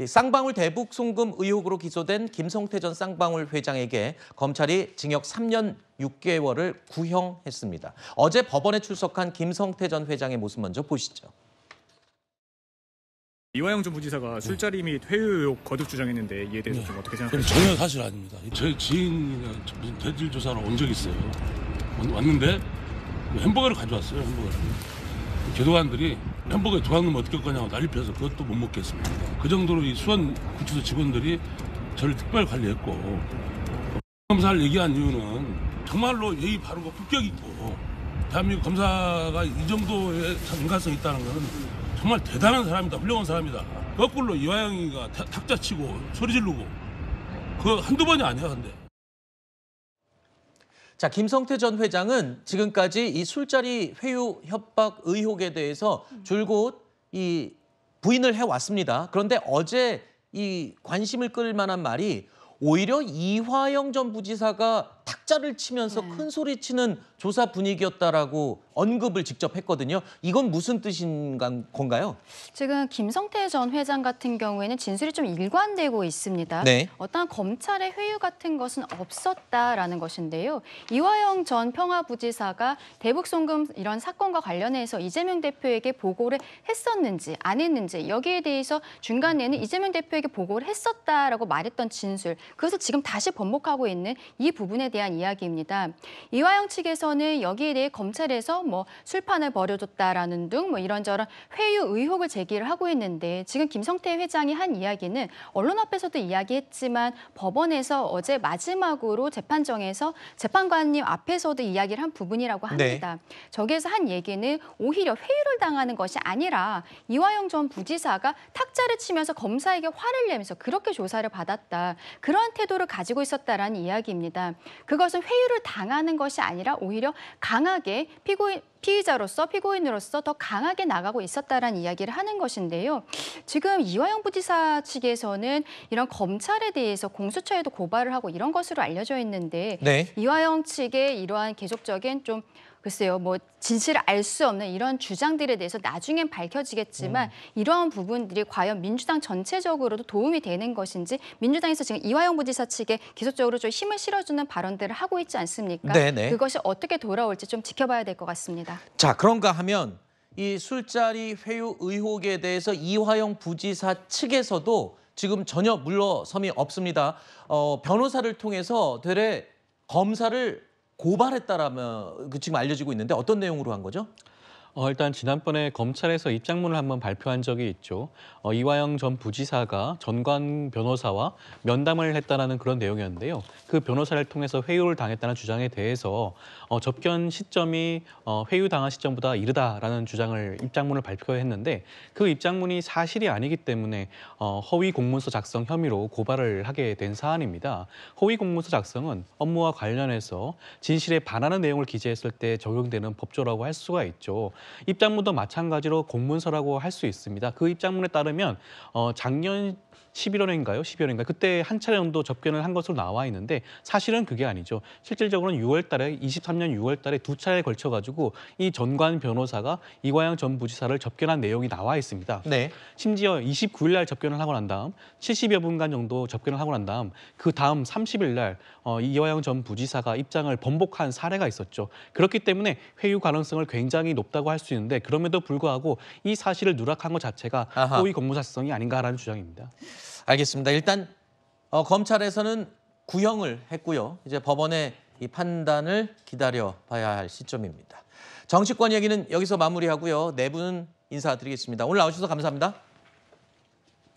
이 쌍방울 대북 송금 의혹으로 기소된 김성태 전 쌍방울 회장에게 검찰이 징역 3년 6개월을 구형했습니다. 어제 법원에 출석한 김성태 전 회장의 모습 먼저 보시죠. 이화영 전 부지사가 술자리 및 회유 의혹 거듭 주장했는데 이에 대해서 좀 어떻게 생각하세요? 전혀 사실 아닙니다. 제 지인이나 무슨 대질 조사를 온 적이 있어요. 왔는데 햄버거를 가져왔어요. 햄버거를. 교도관들이 햄버거에 두 강 넣으면 어떻게 할 거냐고 난리 펴서 그것도 못 먹겠습니다. 그 정도로 이 수원구치소 직원들이 저를 특별 관리했고, 검사를 얘기한 이유는 정말로 예의 바르고 품격 있고 대한민국 검사가 이 정도의 인간성이 있다는 것은 정말 대단한 사람이다. 훌륭한 사람이다. 거꾸로 이화영이가 탁자치고 소리 지르고 그거 한두 번이 아니야. 근데. 자, 김성태 전 회장은 지금까지 이 술자리 회유 협박 의혹에 대해서 줄곧 이 부인을 해왔습니다. 그런데 어제 이 관심을 끌 만한 말이 오히려 이화영 전 부지사가 탁자를 치면서 큰 소리치는 조사 분위기였다라고 언급을 직접 했거든요. 이건 무슨 뜻인 건가요? 지금 김성태 전 회장 같은 경우에는 진술이 좀 일관되고 있습니다. 네. 어떠한 검찰의 회유 같은 것은 없었다라는 것인데요. 이화영 전 평화부지사가 대북송금 이런 사건과 관련해서 이재명 대표에게 보고를 했었는지 안 했는지 여기에 대해서 중간에는 이재명 대표에게 보고를 했었다라고 말했던 진술, 그것을 지금 다시 번복하고 있는 이 부분에 대한 이야기입니다. 이화영 측에서는 여기에 대해 검찰에서 뭐 술판을 벌여줬다라는 등 뭐 이런저런 회유 의혹을 제기를 하고 있는데, 지금 김성태 회장이 한 이야기는 언론 앞에서도 이야기했지만 법원에서 어제 마지막으로 재판정에서 재판관님 앞에서도 이야기를 한 부분이라고 합니다. 네. 저기에서 한 얘기는 오히려 회유를 당하는 것이 아니라 이화영 전 부지사가 탁자를 치면서 검사에게 화를 내면서 그렇게 조사를 받았다. 그러한 태도를 가지고 있었다라는 이야기입니다. 그것은 회유를 당하는 것이 아니라 오히려 강하게 피의자로서 피고인으로서 더 강하게 나가고 있었다라는 이야기를 하는 것인데요. 지금 이화영 부지사 측에서는 이런 검찰에 대해서 공수처에도 고발을 하고 이런 것으로 알려져 있는데 네. 이화영 측의 이러한 계속적인 좀 글쎄요, 뭐 진실을 알 수 없는 이런 주장들에 대해서 나중엔 밝혀지겠지만 이러한 부분들이 과연 민주당 전체적으로도 도움이 되는 것인지, 민주당에서 지금 이화영 부지사 측에 계속적으로 좀 힘을 실어주는 발언들을 하고 있지 않습니까? 네네. 그것이 어떻게 돌아올지 좀 지켜봐야 될 것 같습니다. 자, 그런가 하면 이 술자리 회유 의혹에 대해서 이화영 부지사 측에서도 지금 전혀 물러섬이 없습니다. 변호사를 통해서 되레 검사를 고발했다라면 지금 알려지고 있는데 어떤 내용으로 한 거죠? 일단 지난번에 검찰에서 입장문을 한번 발표한 적이 있죠. 이화영 전 부지사가 전관 변호사와 면담을 했다는 그런 내용이었는데요. 그 변호사를 통해서 회유를 당했다는 주장에 대해서 접견 시점이 회유당한 시점보다 이르다라는 주장을 입장문을 발표했는데, 그 입장문이 사실이 아니기 때문에 허위 공문서 작성 혐의로 고발을 하게 된 사안입니다. 허위 공문서 작성은 업무와 관련해서 진실에 반하는 내용을 기재했을 때 적용되는 법조라고 할 수가 있죠. 입장문도 마찬가지로 공문서라고 할 수 있습니다. 그 입장문에 따르면 작년 11월인가요? 12월인가요? 그때 한 차례 정도 접견을 한 것으로 나와 있는데 사실은 그게 아니죠. 실질적으로는 6월 달에 23년 6월 달에 두 차례에 걸쳐 가지고 이 전관 변호사가 이화영 전 부지사를 접견한 내용이 나와 있습니다. 네. 심지어 29일 날 접견을 하고 난 다음 70여 분간 정도 접견을 하고 난 다음 그 다음 30일 날 이화영 전 부지사가 입장을 번복한 사례가 있었죠. 그렇기 때문에 회유 가능성을 굉장히 높다고 할 수 있는데, 그럼에도 불구하고 이 사실을 누락한 것 자체가 허위 공무사성이 아닌가라는 주장입니다. 알겠습니다. 일단 검찰에서는 구형을 했고요. 이제 법원의 이 판단을 기다려봐야 할 시점입니다. 정치권 얘기는 여기서 마무리하고요. 네 분 인사드리겠습니다. 오늘 나오셔서 감사합니다.